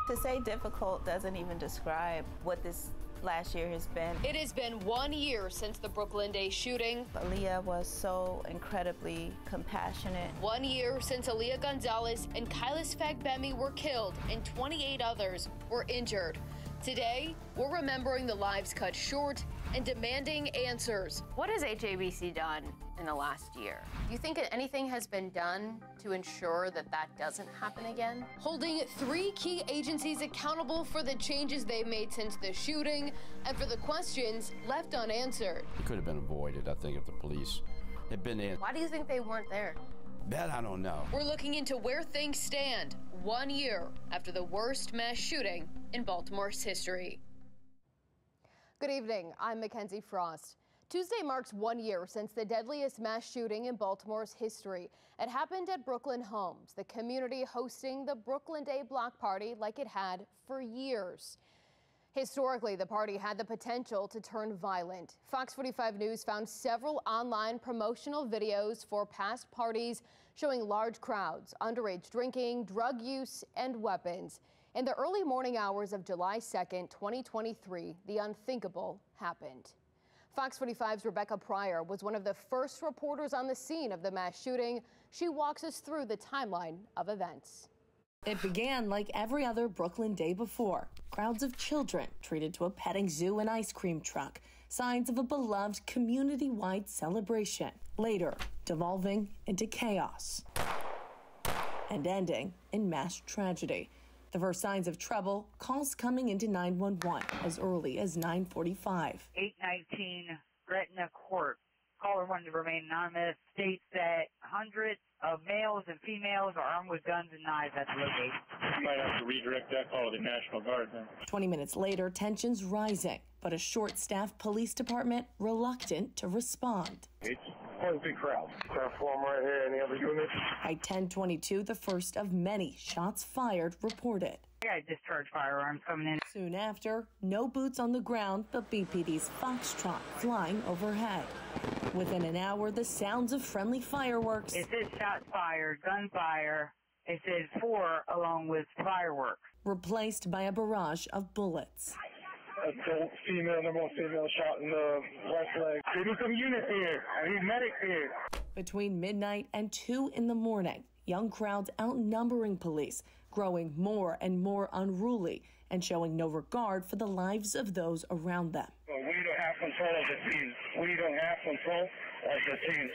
To say difficult doesn't even describe what this last year has been. It has been 1 year since the Brooklyn Day shooting. Aaliyah was so incredibly compassionate. 1 year since Aaliyah Gonzalez and Kailas Fagbemi were killed and 28 others were injured. Today, we're remembering the lives cut short and demanding answers. What has HABC done in the last year? Do you think anything has been done to ensure that that doesn't happen again? Holding 3 key agencies accountable for the changes they've made since the shooting and for the questions left unanswered. It could have been avoided, I think, if the police had been in. Why do you think they weren't there? That I don't know. We're looking into where things stand 1 year after the worst mass shooting in Baltimore's history. Good evening, I'm Mikenzie Frost. Tuesday marks 1 year since the deadliest mass shooting in Baltimore's history. It happened at Brooklyn Homes, the community hosting the Brooklyn Day block party like it had for years. Historically, the party had the potential to turn violent. FOX45 News found several online promotional videos for past parties showing large crowds, underage drinking, drug use, and weapons. In the early morning hours of July 2nd, 2023, the unthinkable happened. Fox 45's Rebecca Pryor was one of the first reporters on the scene of the mass shooting. She walks us through the timeline of events. It began like every other Brooklyn Day before. Crowds of children treated to a petting zoo and ice cream truck, signs of a beloved community-wide celebration. Later, devolving into chaos and ending in mass tragedy. The first signs of trouble, calls coming into 911 as early as 9:45. 819 Gretna Court. Caller wanted to remain anonymous. States that hundreds of males and females are armed with guns and knives at the location. You might have to redirect that call to the National Guard then. 20 minutes later, tensions rising, but a short-staffed police department reluctant to respond. It's quite a big crowd. Transform right here. Any other units? By 10:22, the first of many shots fired reported. Yeah, discharge firearms coming in. Soon after, no boots on the ground, but BPD's Foxtrot flying overhead. Within an hour, the sounds of friendly fireworks. It says shots fired, gunfire. It says 4 along with fireworks. Replaced by a barrage of bullets. Adult female, number 1 female shot in the left leg. We need some units here. I need medics here. Between midnight and 2 in the morning, young crowds outnumbering police, growing more and more unruly and showing no regard for the lives of those around them. We don't have control of the scene. We don't have control of the scene.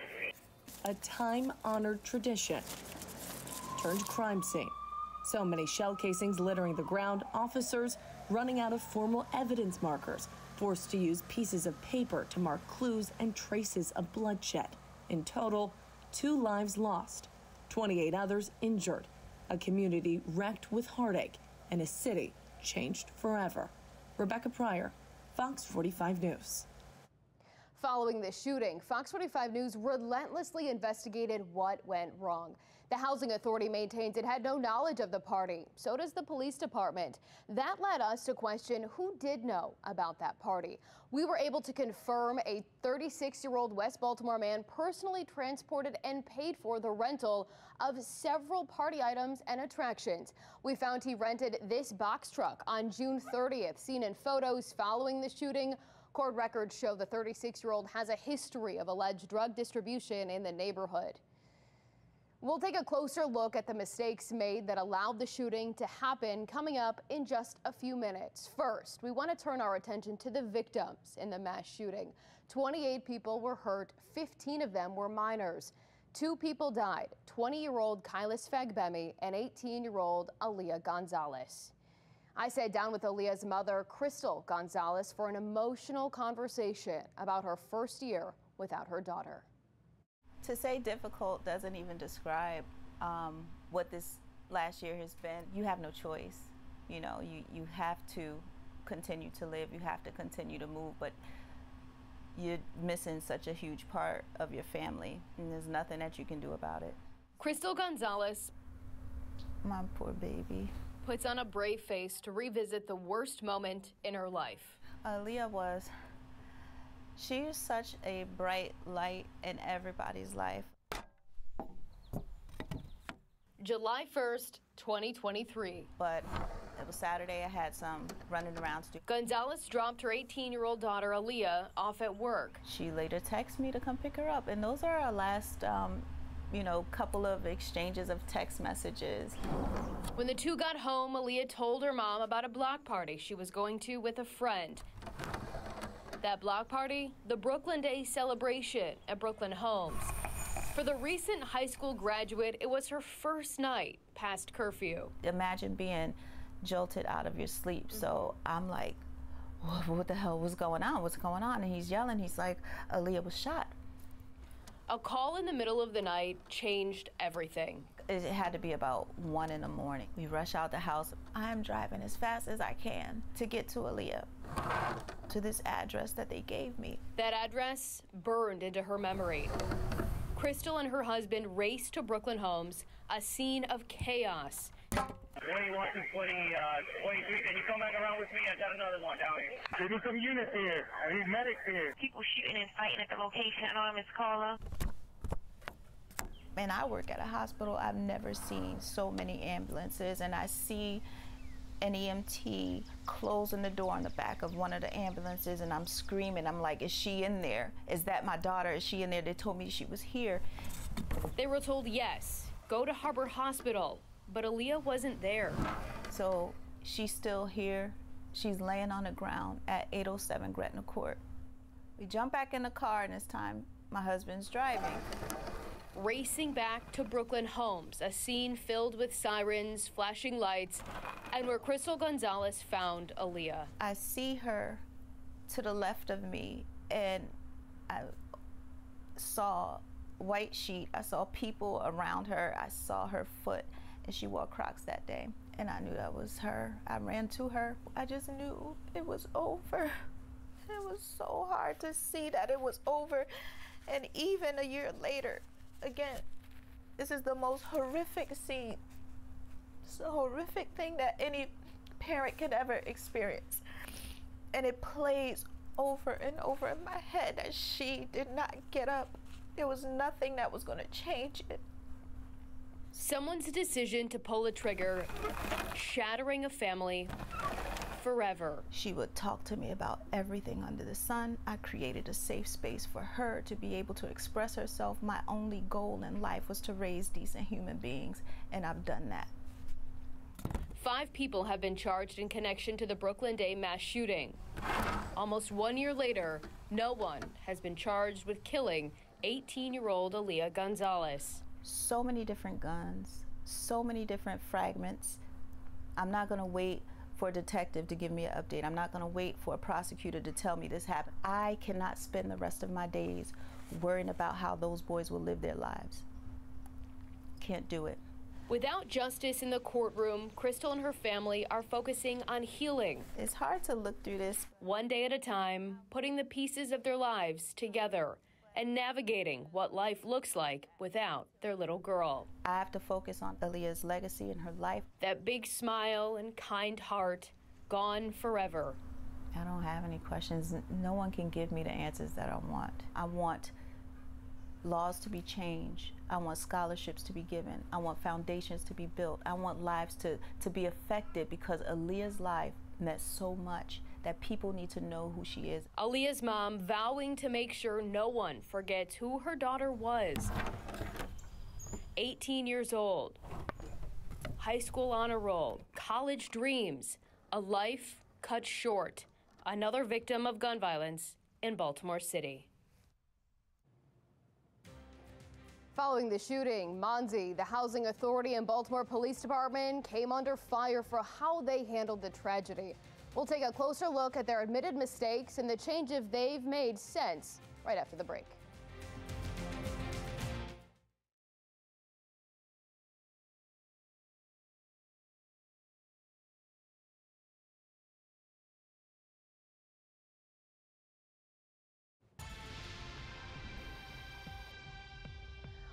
A time-honored tradition turned crime scene. So many shell casings littering the ground, officers running out of formal evidence markers, forced to use pieces of paper to mark clues and traces of bloodshed. In total, 2 lives lost, 28 others injured, a community wrecked with heartache, and a city changed forever. Rebecca Pryor, Fox 45 News. Following the shooting, Fox 45 News relentlessly investigated what went wrong. The Housing Authority maintains it had no knowledge of the party. So does the police department. That led us to question who did know about that party. We were able to confirm a 36-year-old West Baltimore man personally transported and paid for the rental of several party items and attractions. We found he rented this box truck on June 30th, seen in photos following the shooting. Court records show the 36-year-old has a history of alleged drug distribution in the neighborhood. We'll take a closer look at the mistakes made that allowed the shooting to happen coming up in just a few minutes. First, we want to turn our attention to the victims in the mass shooting. 28 people were hurt, 15 of them were minors. 2 people died, 20-year-old Kailas Fagbemi and 18-year-old Aaliyah Gonzalez. I sat down with Aaliyah's mother, Crystal Gonzalez, for an emotional conversation about her first year without her daughter. To say difficult doesn't even describe what this last year has been. You have no choice. You know, you have to continue to live. You have to continue to move, but you're missing such a huge part of your family, and there's nothing that you can do about it. Crystal Gonzalez, my poor baby, puts on a brave face to revisit the worst moment in her life. Aaliyah she was such a bright light in everybody's life. July 1st, 2023. But it was Saturday. I had some running around to do. Gonzalez dropped her 18-year-old daughter, Aaliyah, off at work. She later texted me to come pick her up. And those are our last, couple of exchanges of text messages. When the two got home, Aaliyah told her mom about a block party she was going to with a friend. That block party, the Brooklyn Day celebration at Brooklyn Homes. For the recent high school graduate, it was her first night past curfew. Imagine being jolted out of your sleep. So I'm like, what the hell was going on? What's going on? And he's yelling. He's like, Aaliyah was shot. A call in the middle of the night changed everything. It had to be about 1 in the morning. We rush out the house. I'm driving as fast as I can to get to Aaliyah, to this address that they gave me. That address burned into her memory. Crystal and her husband raced to Brooklyn Homes, a scene of chaos. 21-20, 23, can you come back around with me? I got another one down here. Give me some units here. I need medics here. People shooting and fighting at the location. Anonymous caller. Man, I work at a hospital. I've never seen so many ambulances, and I see an EMT closing the door on the back of one of the ambulances, and I'm screaming. I'm like, is she in there? Is that my daughter? Is she in there? They told me she was here. They were told yes, go to Harbor Hospital, but Aaliyah wasn't there. So she's still here. She's laying on the ground at 807 Gretna Court. We jump back in the car, and this time my husband's driving. Racing back to Brooklyn Homes, a scene filled with sirens, flashing lights, and where Crystal Gonzalez found Aaliyah. I see her to the left of me, and I saw white sheet. I saw people around her. I saw her foot, and she wore Crocs that day. And I knew that was her. I ran to her. I just knew it was over. It was so hard to see that it was over. And even a year later, again, this is the most horrific scene. It's a horrific thing that any parent could ever experience. And it plays over and over in my head that she did not get up. There was nothing that was going to change it. Someone's decision to pull a trigger, shattering a family forever. She would talk to me about everything under the sun. I created a safe space for her to be able to express herself. My only goal in life was to raise decent human beings, and I've done that. 5 people have been charged in connection to the Brooklyn Day mass shooting. Almost 1 year later, no one has been charged with killing 18-year-old Aaliyah Gonzalez. So many different guns, so many different fragments. I'm not going to wait for a detective to give me an update. I'm not going to wait for a prosecutor to tell me this happened. I cannot spend the rest of my days worrying about how those boys will live their lives. Can't do it. Without justice in the courtroom, Crystal and her family are focusing on healing. It's hard to look through this. One day at a time, putting the pieces of their lives together and navigating what life looks like without their little girl. I have to focus on Aaliyah's legacy and her life. That big smile and kind heart, gone forever. I don't have any questions. No one can give me the answers that I want. I want laws to be changed. I want scholarships to be given. I want foundations to be built. I want lives to be affected, because Aaliyah's life meant so much that people need to know who she is. Aaliyah's mom vowing to make sure no one forgets who her daughter was. 18 years old, high school honor roll, college dreams, a life cut short. Another victim of gun violence in Baltimore City. Following the shooting, Mikenzie, the housing authority and Baltimore Police Department came under fire for how they handled the tragedy. We'll take a closer look at their admitted mistakes and the changes they've made since, right after the break.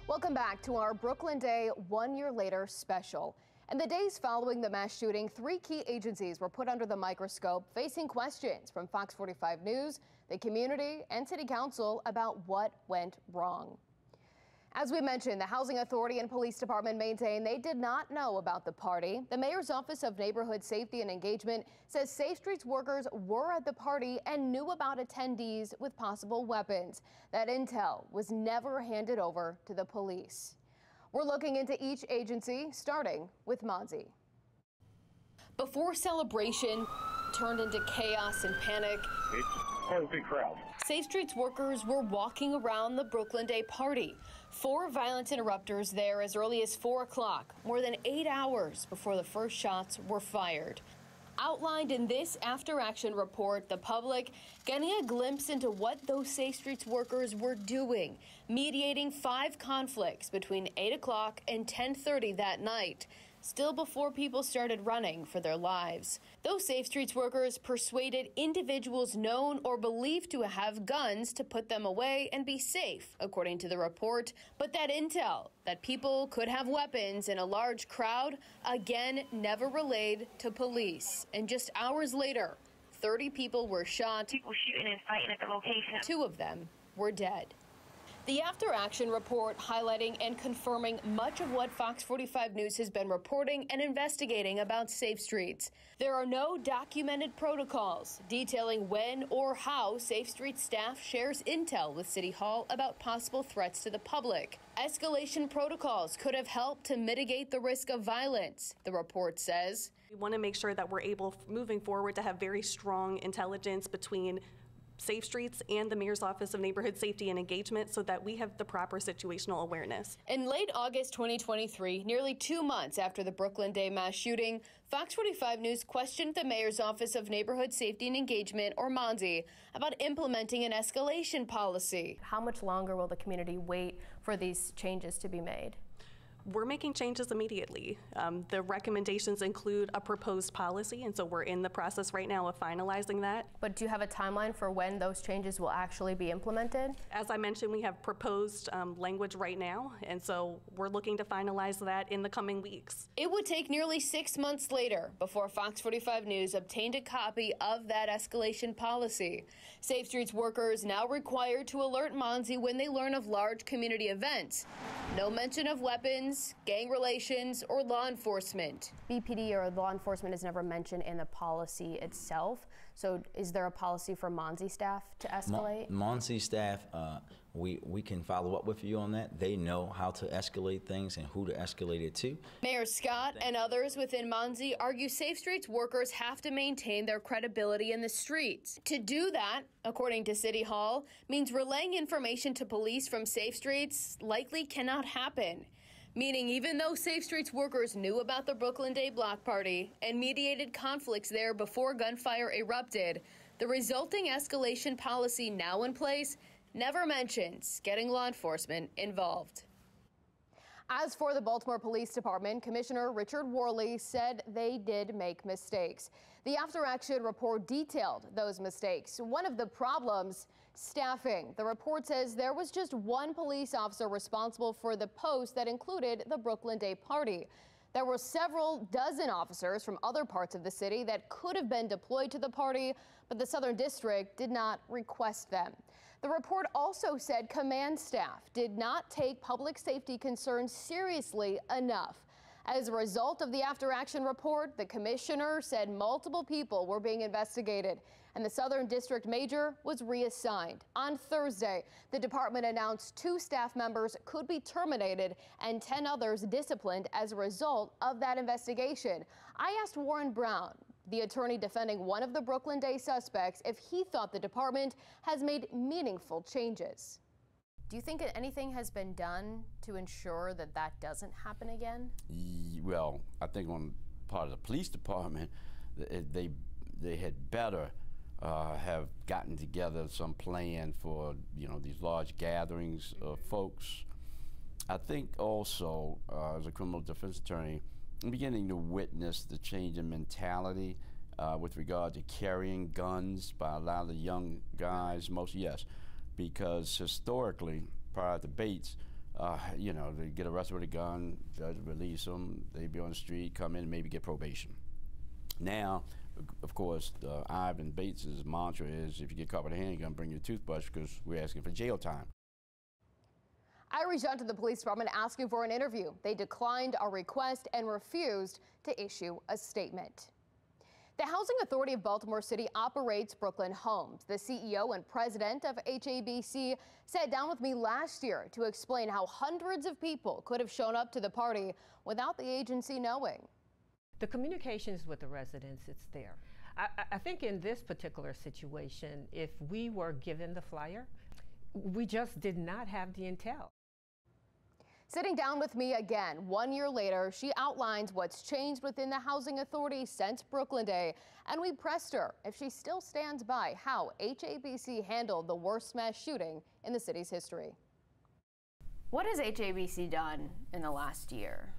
Welcome back to our Brooklyn Day 1 year later special. In the days following the mass shooting, 3 key agencies were put under the microscope, facing questions from Fox 45 News, the community, and City Council about what went wrong. As we mentioned, the Housing Authority and Police Department maintain they did not know about the party. The Mayor's Office of Neighborhood Safety and Engagement says Safe Streets workers were at the party and knew about attendees with possible weapons. That intel was never handed over to the police. We're looking into each agency, starting with Mikenzie. Before celebration turned into chaos and panic, It's quite a big crowd. Safe Streets workers were walking around the Brooklyn Day party. 4 violent interrupters there as early as 4 o'clock, more than 8 hours before the first shots were fired. Outlined in this after-action report, the public getting a glimpse into what those Safe Streets workers were doing, mediating 5 conflicts between 8 o'clock and 10:30 that night, still before people started running for their lives. Those Safe Streets workers persuaded individuals known or believed to have guns to put them away and be safe, according to the report. But that intel, that people could have weapons in a large crowd, again never relayed to police. And just hours later, 30 people were shot. People shooting and fighting at the location. 2 of them were dead. The after-action report highlighting and confirming much of what Fox 45 News has been reporting and investigating about Safe Streets. There are no documented protocols detailing when or how Safe Streets staff shares intel with City Hall about possible threats to the public. Escalation protocols could have helped to mitigate the risk of violence, the report says. We want to make sure that we're able, moving forward, to have very strong intelligence between Safe Streets and the Mayor's Office of Neighborhood Safety and Engagement so that we have the proper situational awareness. In late August 2023, nearly 2 months after the Brooklyn Day mass shooting, Fox 45 News questioned the Mayor's Office of Neighborhood Safety and Engagement, or Mikenzie, about implementing an escalation policy. How much longer will the community wait for these changes to be made? We're making changes immediately. The recommendations include a proposed policy, and so we're in the process right now of finalizing that. But do you have a timeline for when those changes will actually be implemented? As I mentioned, we have proposed language right now, and so we're looking to finalize that in the coming weeks. It would take nearly 6 months later before Fox 45 News obtained a copy of that escalation policy. Safe Streets workers now required to alert Mikenzie when they learn of large community events. No mention of weapons, gang relations, or law enforcement. BPD or law enforcement is never mentioned in the policy itself. So is there a policy for Mikenzie staff to escalate? Mikenzie staff, we can follow up with you on that. They know how to escalate things and who to escalate it to. Mayor Scott and others within Mikenzie argue Safe Streets workers have to maintain their credibility in the streets. To do that, according to City Hall, means relaying information to police from Safe Streets likely cannot happen. Meaning even though Safe Streets workers knew about the Brooklyn Day block party and mediated conflicts there before gunfire erupted, the resulting escalation policy now in place never mentions getting law enforcement involved. As for the Baltimore Police Department, Commissioner Richard Worley said they did make mistakes. The after-action report detailed those mistakes. One of the problems, staffing. The report says there was just 1 police officer responsible for the post that included the Brooklyn Day party. There were several dozen officers from other parts of the city that could have been deployed to the party, but the Southern District did not request them. The report also said command staff did not take public safety concerns seriously enough. As a result of the after-action report, the commissioner said multiple people were being investigated, and the Southern District Major was reassigned. On Thursday, the department announced 2 staff members could be terminated and 10 others disciplined as a result of that investigation. I asked Warren Brown, the attorney defending one of the Brooklyn Day suspects, if he thought the department has made meaningful changes. Do you think anything has been done to ensure that that doesn't happen again? Well, I think on part of the police department, they had better have gotten together some plan for, these large gatherings of folks. I think also, as a criminal defense attorney, I'm beginning to witness the change in mentality with regard to carrying guns by a lot of the young guys, because historically, prior to Bates, they get arrested with a gun, judge release them, they be on the street, come in and maybe get probation. Now, of course, Ivan Bates' mantra is, if you get caught with a handgun, bring your toothbrush because we're asking for jail time. I reached out to the police department asking for an interview. They declined our request and refused to issue a statement. The Housing Authority of Baltimore City operates Brooklyn Homes. The CEO and president of HABC sat down with me last year to explain how hundreds of people could have shown up to the party without the agency knowing. The communications with the residents, it's there. I think in this particular situation, if we were given the flyer, we just did not have the intel. Sitting down with me again 1 year later, she outlines what's changed within the Housing Authority since Brooklyn Day, and we pressed her if she still stands by how HABC handled the worst mass shooting in the city's history. What has HABC done in the last year?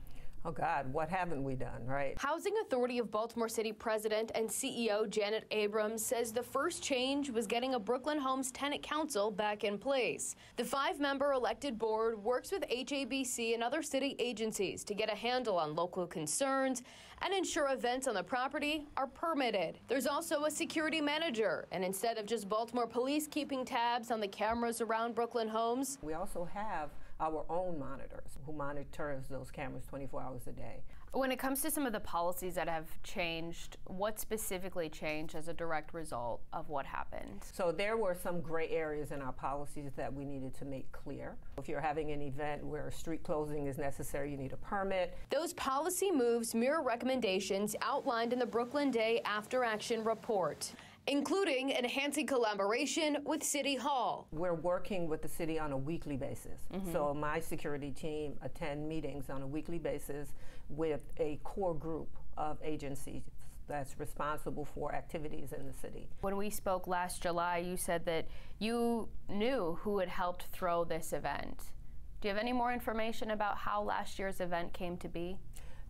Oh God, what haven't we done, right? Housing Authority of Baltimore City President and CEO Janet Abrams says the first change was getting a Brooklyn Homes Tenant Council back in place. The 5-member elected board works with HABC and other city agencies to get a handle on local concerns and ensure events on the property are permitted. There's also a security manager, and instead of just Baltimore police keeping tabs on the cameras around Brooklyn Homes, we also have our own monitors who monitors those cameras 24 hours a day. When it comes to some of the policies that have changed, what specifically changed as a direct result of what happened? So there were some gray areas in our policies that we needed to make clear. If you're having an event where street closing is necessary, you need a permit. Those policy moves mirror recommendations outlined in the Brooklyn Day After Action report, including enhancing collaboration with City Hall. We're working with the city on a weekly basis. So my security team attend meetings on a weekly basis with a core group of agencies that's responsible for activities in the city. When we spoke last July, you said that you knew who had helped throw this event. Do you have any more information about how last year's event came to be?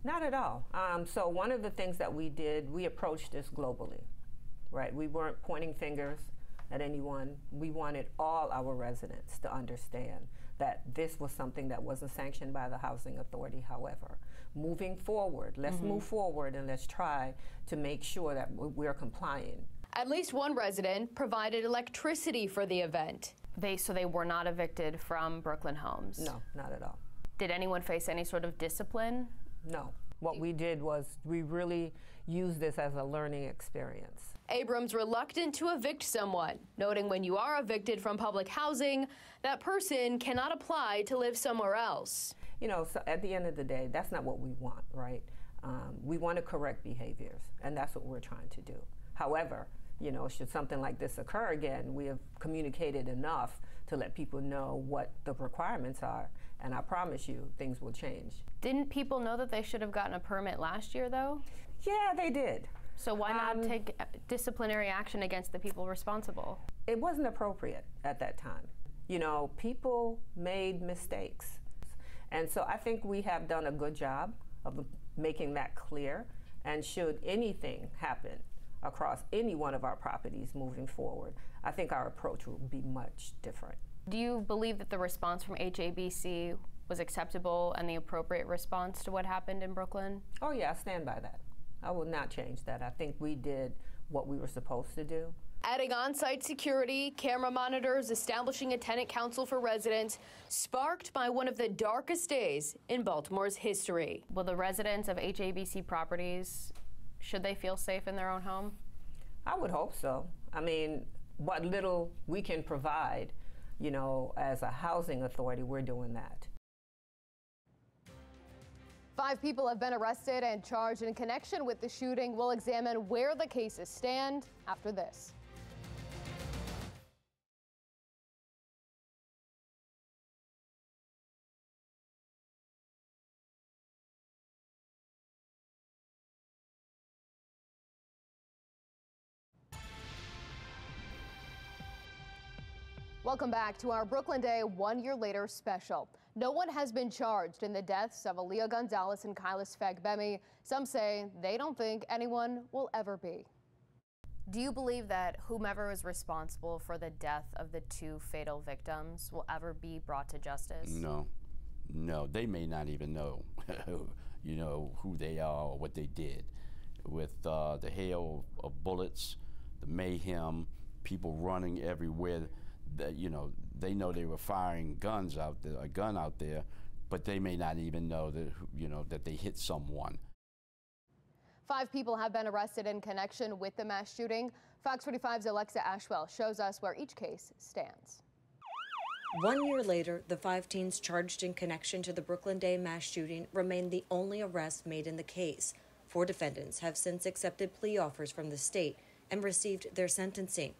Not at all. So one of the things that we did, we approached this globally. Right, we weren't pointing fingers at anyone. We wanted all our residents to understand that this was something that wasn't sanctioned by the Housing Authority. However, moving forward, let's move forward and let's try to make sure that we're complying. At least one resident provided electricity for the event. So they were not evicted from Brooklyn Homes? No, not at all. Did anyone face any sort of discipline? No. What we did was we really used this as a learning experience. Abrams reluctant to evict someone, noting when you are evicted from public housing, that person cannot apply to live somewhere else. You know, so at the end of the day, that's not what we want, right? We want to correct behaviors, and that's what we're trying to do. However, you know, should something like this occur again, we have communicated enough to let people know what the requirements are, and I promise you, things will change. Didn't people know that they should have gotten a permit last year, though? Yeah, they did. So why not take disciplinary action against the people responsible? It wasn't appropriate at that time. You know, people made mistakes. And so I think we have done a good job of making that clear. And should anything happen across any one of our properties moving forward, I think our approach will be much different. Do you believe that the response from HABC was acceptable and the appropriate response to what happened in Brooklyn? Oh yeah, I stand by that. I will not change that. I think we did what we were supposed to do. Adding on-site security, camera monitors, establishing a tenant council for residents, sparked by one of the darkest days in Baltimore's history. Will the residents of HABC properties, should they feel safe in their own home? I would hope so. I mean, what little we can provide, you know, as a housing authority, we're doing that. 5 people have been arrested and charged in connection with the shooting. We'll examine where the cases stand after this. Welcome back to our Brooklyn Day 1 year later special. No one has been charged in the deaths of Aaliyah Gonzalez and Kylis Fagbemi. Some say they don't think anyone will ever be. Do you believe that whomever is responsible for the death of the 2 fatal victims will ever be brought to justice? No, they may not even know, you know, who they are or what they did. With the hail of bullets, the mayhem, people running everywhere, that, you know, they know they were firing guns out there, a gun out there, but they may not even know that, that they hit someone. 5 people have been arrested in connection with the mass shooting. Fox 45's Alexa Ashwell shows us where each case stands. 1 year later, the 5 teens charged in connection to the Brooklyn Day mass shooting remain the only arrest made in the case. 4 defendants have since accepted plea offers from the state and received their sentencing.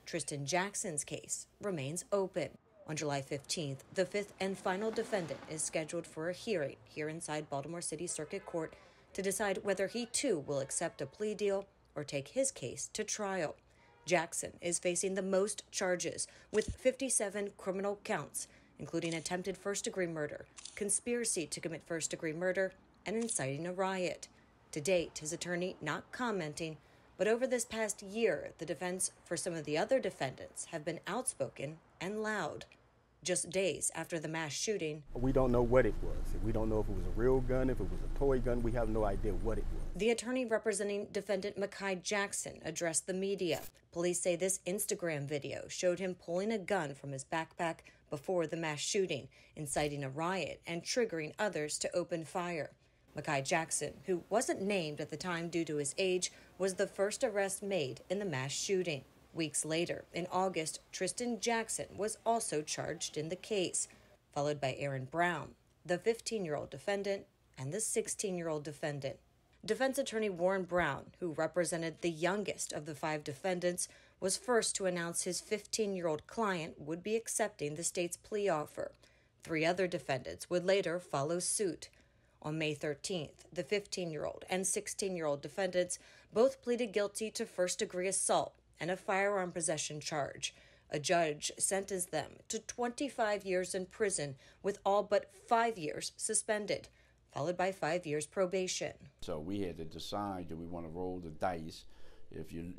Tristan Jackson's case remains open. On July 15th, the 5th and final defendant is scheduled for a hearing here inside Baltimore City Circuit Court to decide whether he too will accept a plea deal or take his case to trial. Jackson is facing the most charges, with 57 criminal counts, including attempted first-degree murder, conspiracy to commit first-degree murder, and inciting a riot. To date, his attorney not commenting, but over this past year, the defense for some of the other defendants have been outspoken and loud. Just days after the mass shooting, we don't know what it was. We don't know if it was a real gun, if it was a toy gun. We have no idea what it was. The attorney representing defendant Mikenzie Jackson addressed the media. Police say this Instagram video showed him pulling a gun from his backpack before the mass shooting, inciting a riot and triggering others to open fire. Mikenzie Jackson, who wasn't named at the time due to his age, was the first arrest made in the mass shooting. Weeks later, in August, Tristan Jackson was also charged in the case, followed by Aaron Brown, the 15-year-old defendant, and the 16-year-old defendant. Defense attorney Warren Brown, who represented the youngest of the 5 defendants, was first to announce his 15-year-old client would be accepting the state's plea offer. 3 other defendants would later follow suit. On May 13th, the 15-year-old and 16-year-old defendants both pleaded guilty to first-degree assault and a firearm possession charge. A judge sentenced them to 25 years in prison, with all but 5 years suspended, followed by 5 years probation. So we had to decide, do we want to roll the dice? If you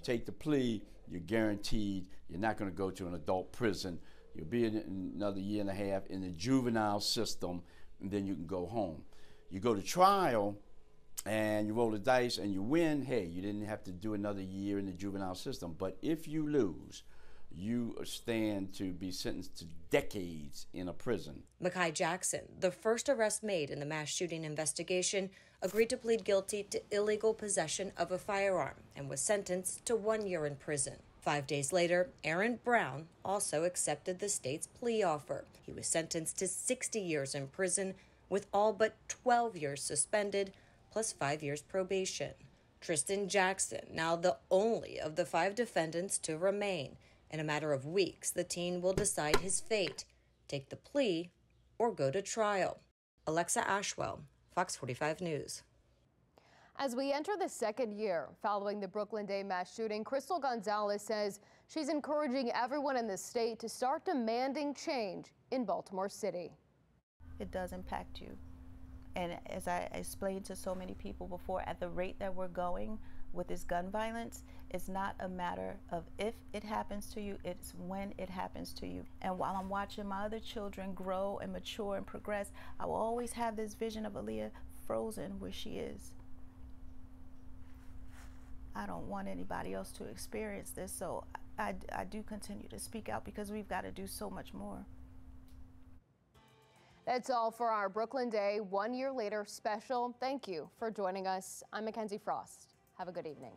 take the plea, you're guaranteed you're not going to go to an adult prison. You'll be in another year and a half in the juvenile system, and then you can go home. You go to trial, and you roll the dice and you win, hey, you didn't have to do another year in the juvenile system. But if you lose, you stand to be sentenced to decades in a prison. Mikenzie Jackson, the first arrest made in the mass shooting investigation, agreed to plead guilty to illegal possession of a firearm and was sentenced to 1 year in prison. 5 days later, Aaron Brown also accepted the state's plea offer. He was sentenced to 60 years in prison, with all but 12 years suspended, plus 5 years probation. Tristan Jackson, now the only of the 5 defendants to remain. In a matter of weeks, the teen will decide his fate, take the plea, or go to trial. Alexa Ashwell, Fox 45 News. As we enter the 2nd year following the Brooklyn Day mass shooting, Crystal Gonzalez says she's encouraging everyone in the state to start demanding change in Baltimore City. It does impact you. And as I explained to so many people before, at the rate that we're going with this gun violence, it's not a matter of if it happens to you, it's when it happens to you. And while I'm watching my other children grow and mature and progress, I will always have this vision of Aaliyah frozen where she is. I don't want anybody else to experience this, so I do continue to speak out because we've got to do so much more. That's all for our Brooklyn Day 1 year later special. Thank you for joining us. I'm Mikenzie Frost. Have a good evening.